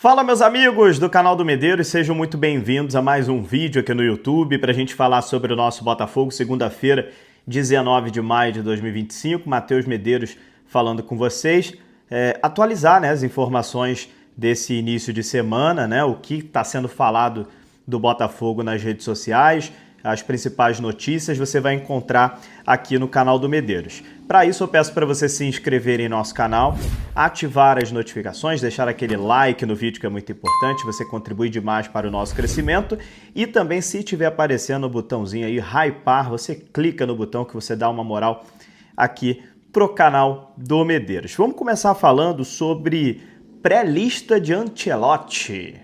Fala, meus amigos do canal do Medeiros, sejam muito bem-vindos a mais um vídeo aqui no YouTube para a gente falar sobre o nosso Botafogo, segunda-feira, 19 de maio de 2025. Matheus Medeiros falando com vocês, atualizar, as informações desse início de semana, o que está sendo falado do Botafogo nas redes sociais, as principais notícias você vai encontrar aqui no canal do Medeiros. Para isso eu peço para você se inscrever em nosso canal, ativar as notificações, deixar aquele like no vídeo que é muito importante, você contribui demais para o nosso crescimento e também se estiver aparecendo o botãozinho aí, hypar, você clica no botão que você dá uma moral aqui pro canal do Medeiros. Vamos começar falando sobre pré-lista de Ancelotti.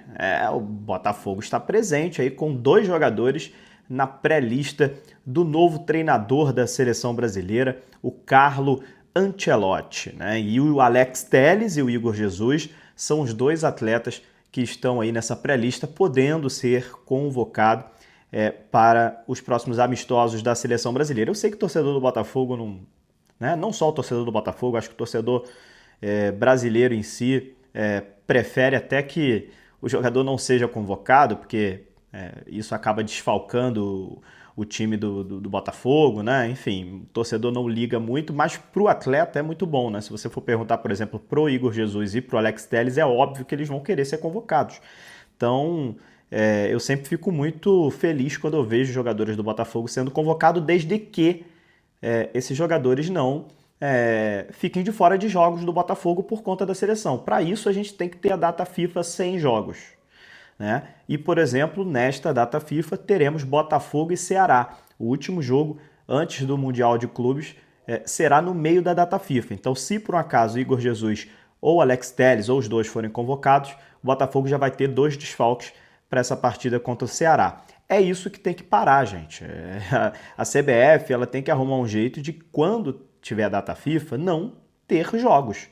O Botafogo está presente aí com 2 jogadores na pré-lista do novo treinador da seleção brasileira, o Carlo Ancelotti, E o Alex Telles e o Igor Jesus são os 2 atletas que estão aí nessa pré-lista, podendo ser convocado para os próximos amistosos da seleção brasileira. Eu sei que o torcedor do Botafogo não só o torcedor do Botafogo, acho que o torcedor brasileiro em si prefere até que o jogador não seja convocado, porque isso acaba desfalcando o time do Botafogo, Enfim, o torcedor não liga muito, mas para o atleta é muito bom, Se você for perguntar, por exemplo, pro Igor Jesus e pro Alex Telles, é óbvio que eles vão querer ser convocados. Então, eu sempre fico muito feliz quando eu vejo jogadores do Botafogo sendo convocados, desde que esses jogadores não fiquem de fora de jogos do Botafogo por conta da seleção. Para isso, a gente tem que ter a data FIFA sem jogos. E, por exemplo, nesta data FIFA teremos Botafogo e Ceará. O último jogo antes do Mundial de Clubes será no meio da data FIFA. Então, se por um acaso Igor Jesus ou Alex Telles ou os 2 forem convocados, o Botafogo já vai ter 2 desfalques para essa partida contra o Ceará. É isso que tem que parar, gente. A CBF ela tem que arrumar um jeito de, quando tiver a data FIFA, não ter jogos.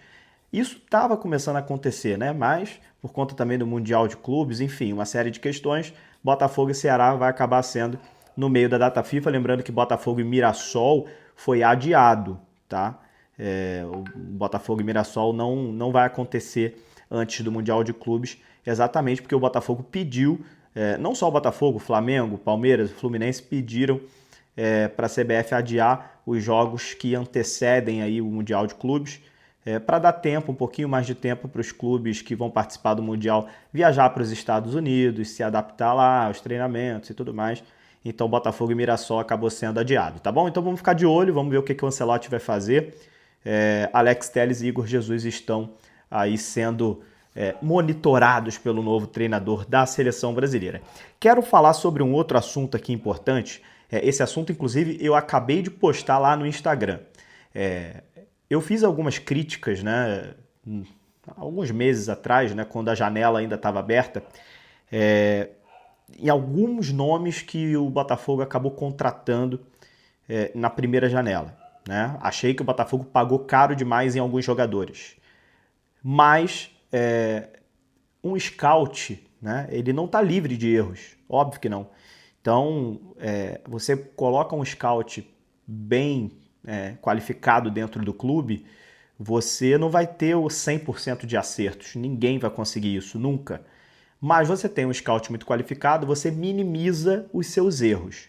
Isso estava começando a acontecer, Mas, por conta também do Mundial de Clubes, enfim, uma série de questões, Botafogo e Ceará vai acabar sendo no meio da data FIFA. Lembrando que Botafogo e Mirassol foi adiado, O Botafogo e Mirassol não vai acontecer antes do Mundial de Clubes, exatamente porque o Botafogo pediu, não só o Botafogo, Flamengo, Palmeiras, Fluminense pediram para a CBF adiar os jogos que antecedem aí o Mundial de Clubes, para dar tempo, um pouquinho mais de tempo para os clubes que vão participar do Mundial viajar para os Estados Unidos, se adaptar lá aos treinamentos e tudo mais. Então, Botafogo e Mirassol acabou sendo adiado, tá bom? Então, vamos ficar de olho, vamos ver o que o Ancelotti vai fazer. Alex Telles e Igor Jesus estão aí sendo monitorados pelo novo treinador da seleção brasileira. Quero falar sobre um outro assunto aqui importante. Esse assunto, inclusive, eu acabei de postar lá no Instagram. Eu fiz algumas críticas, alguns meses atrás, quando a janela ainda estava aberta, em alguns nomes que o Botafogo acabou contratando na primeira janela. Achei que o Botafogo pagou caro demais em alguns jogadores. Mas um scout, ele não está livre de erros, óbvio que não. Então, você coloca um scout bem qualificado dentro do clube, você não vai ter o 100% de acertos. Ninguém vai conseguir isso, nunca. Mas você tem um scout muito qualificado, você minimiza os seus erros.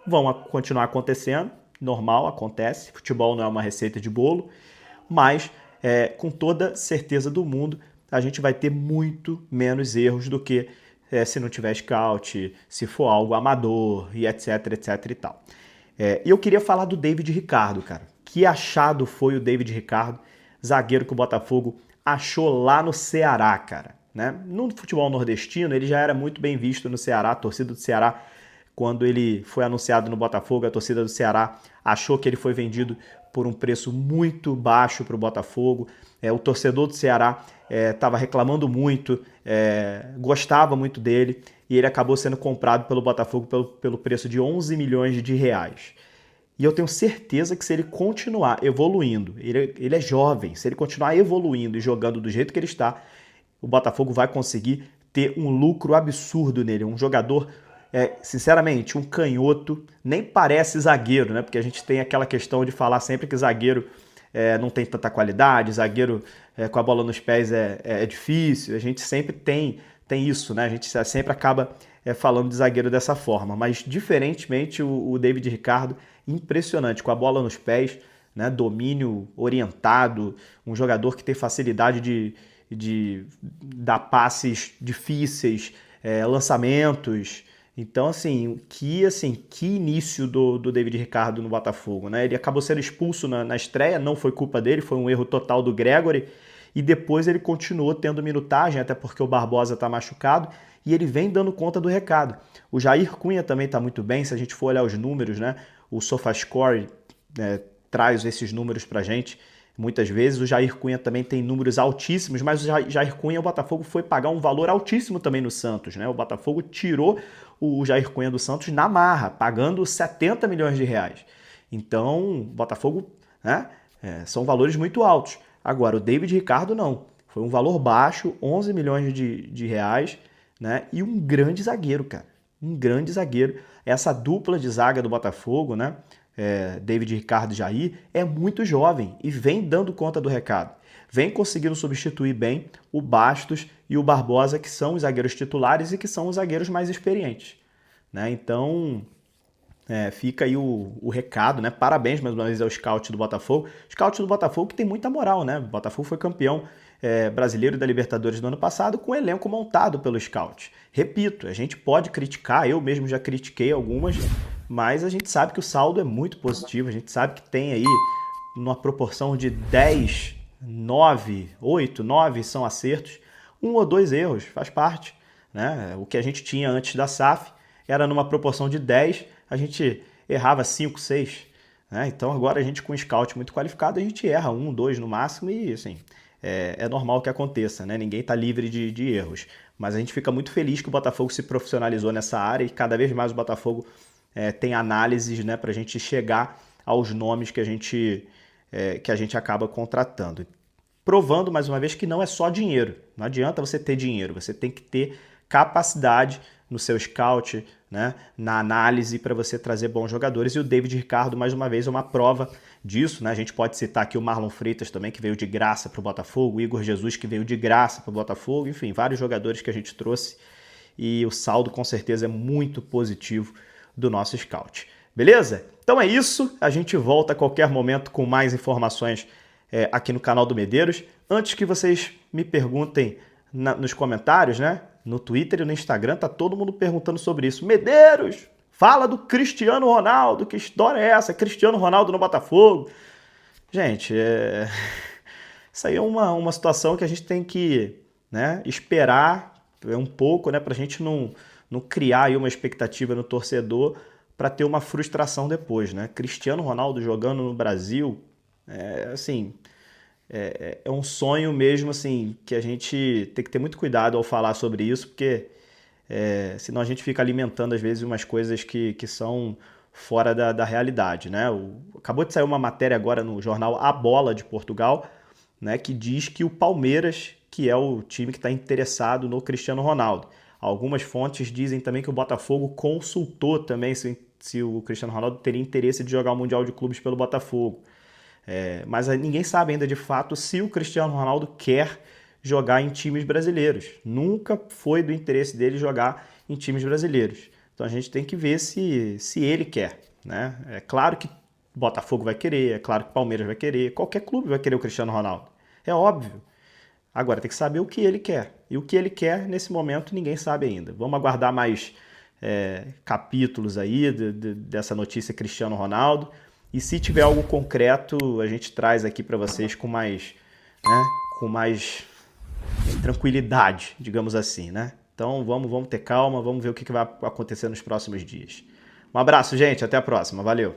Vão continuar acontecendo, normal, acontece. Futebol não é uma receita de bolo, mas com toda certeza do mundo, a gente vai ter muito menos erros do que se não tiver scout, se for algo amador e etc, etc e tal. E eu queria falar do David Ricardo, cara. Que achado foi o David Ricardo, zagueiro que o Botafogo achou lá no Ceará, cara. No futebol nordestino, ele já era muito bem visto no Ceará. A torcida do Ceará, quando ele foi anunciado no Botafogo, a torcida do Ceará achou que ele foi vendido por um preço muito baixo para o Botafogo. O torcedor do Ceará estava reclamando muito, gostava muito dele, e ele acabou sendo comprado pelo Botafogo pelo preço de 11 milhões de reais. E eu tenho certeza que se ele continuar evoluindo, ele é jovem, se ele continuar evoluindo e jogando do jeito que ele está, o Botafogo vai conseguir ter um lucro absurdo nele. Um jogador, sinceramente, um canhoto, nem parece zagueiro, Porque a gente tem aquela questão de falar sempre que zagueiro não tem tanta qualidade, zagueiro com a bola nos pés é difícil, a gente sempre tem isso, né? A gente sempre acaba falando de zagueiro dessa forma, mas diferentemente o David Ricardo, impressionante, com a bola nos pés, né? Domínio orientado, um jogador que tem facilidade de dar passes difíceis, lançamentos. Então, assim, que início do David Ricardo no Botafogo, né? Ele acabou sendo expulso na estreia, não foi culpa dele, foi um erro total do Gregory, e depois ele continuou tendo minutagem, até porque o Barbosa está machucado, e ele vem dando conta do recado. O Jair Cunha também está muito bem, se a gente for olhar os números, né? O SofaScore traz esses números pra gente. Muitas vezes o Jair Cunha também tem números altíssimos, mas o Jair Cunha, o Botafogo foi pagar um valor altíssimo também no Santos, né? O Botafogo tirou o Jair Cunha do Santos na marra, pagando 70 milhões de reais. Então, Botafogo, né? São valores muito altos. Agora, o David Ricardo não. Foi um valor baixo, 11 milhões de reais, né? E um grande zagueiro, cara. Um grande zagueiro. Essa dupla de zaga do Botafogo, né? David Ricardo e Jair, é muito jovem e vem dando conta do recado. Vem conseguindo substituir bem o Bastos e o Barbosa, que são os zagueiros titulares e que são os zagueiros mais experientes, né? Então, fica aí o recado, né? Parabéns mais uma vez ao scout do Botafogo. Scout do Botafogo que tem muita moral, né? O Botafogo foi campeão brasileiro da Libertadores do ano passado com um elenco montado pelo scout. Repito, a gente pode criticar, eu mesmo já critiquei algumas, mas a gente sabe que o saldo é muito positivo, a gente sabe que tem aí uma proporção de 10, 9, 8, 9 são acertos, 1 ou 2 erros, faz parte, né? O que a gente tinha antes da SAF era numa proporção de 10, a gente errava 5, 6, né? Então agora a gente com um scout muito qualificado, a gente erra 1, 2 no máximo e assim, é normal que aconteça, né? Ninguém está livre de erros, mas a gente fica muito feliz que o Botafogo se profissionalizou nessa área e cada vez mais o Botafogo tem análises, né, para a gente chegar aos nomes que a gente acaba contratando. Provando, mais uma vez, que não é só dinheiro. Não adianta você ter dinheiro, você tem que ter capacidade no seu scout, né, na análise para você trazer bons jogadores. E o David Ricardo, mais uma vez, é uma prova disso, né? A gente pode citar aqui o Marlon Freitas também, que veio de graça para o Botafogo, o Igor Jesus, que veio de graça para o Botafogo, enfim, vários jogadores que a gente trouxe e o saldo com certeza é muito positivo do nosso scout. Beleza? Então é isso, a gente volta a qualquer momento com mais informações aqui no canal do Medeiros. Antes que vocês me perguntem nos comentários, né? No Twitter e no Instagram, tá todo mundo perguntando sobre isso. Medeiros, fala do Cristiano Ronaldo, que história é essa? Cristiano Ronaldo no Botafogo? Gente, isso aí é uma situação que a gente tem que, né, esperar um pouco, né, pra gente não criar aí uma expectativa no torcedor para ter uma frustração depois, né? Cristiano Ronaldo jogando no Brasil, assim, é um sonho mesmo, assim, que a gente tem que ter muito cuidado ao falar sobre isso, porque senão a gente fica alimentando, às vezes, umas coisas que são fora da realidade, né? Acabou de sair uma matéria agora no jornal A Bola de Portugal, né, que diz que o Palmeiras, que é o time que está interessado no Cristiano Ronaldo. Algumas fontes dizem também que o Botafogo consultou também se o Cristiano Ronaldo teria interesse de jogar o Mundial de Clubes pelo Botafogo. Mas ninguém sabe ainda de fato se o Cristiano Ronaldo quer jogar em times brasileiros. Nunca foi do interesse dele jogar em times brasileiros. Então a gente tem que ver se ele quer, né? É claro que o Botafogo vai querer, é claro que o Palmeiras vai querer, qualquer clube vai querer o Cristiano Ronaldo. É óbvio. Agora tem que saber o que ele quer. E o que ele quer, nesse momento, ninguém sabe ainda. Vamos aguardar mais capítulos aí dessa notícia Cristiano Ronaldo. E se tiver algo concreto, a gente traz aqui para vocês com mais tranquilidade, digamos assim, né? Então vamos ter calma, vamos ver o que vai acontecer nos próximos dias. Um abraço, gente. Até a próxima. Valeu!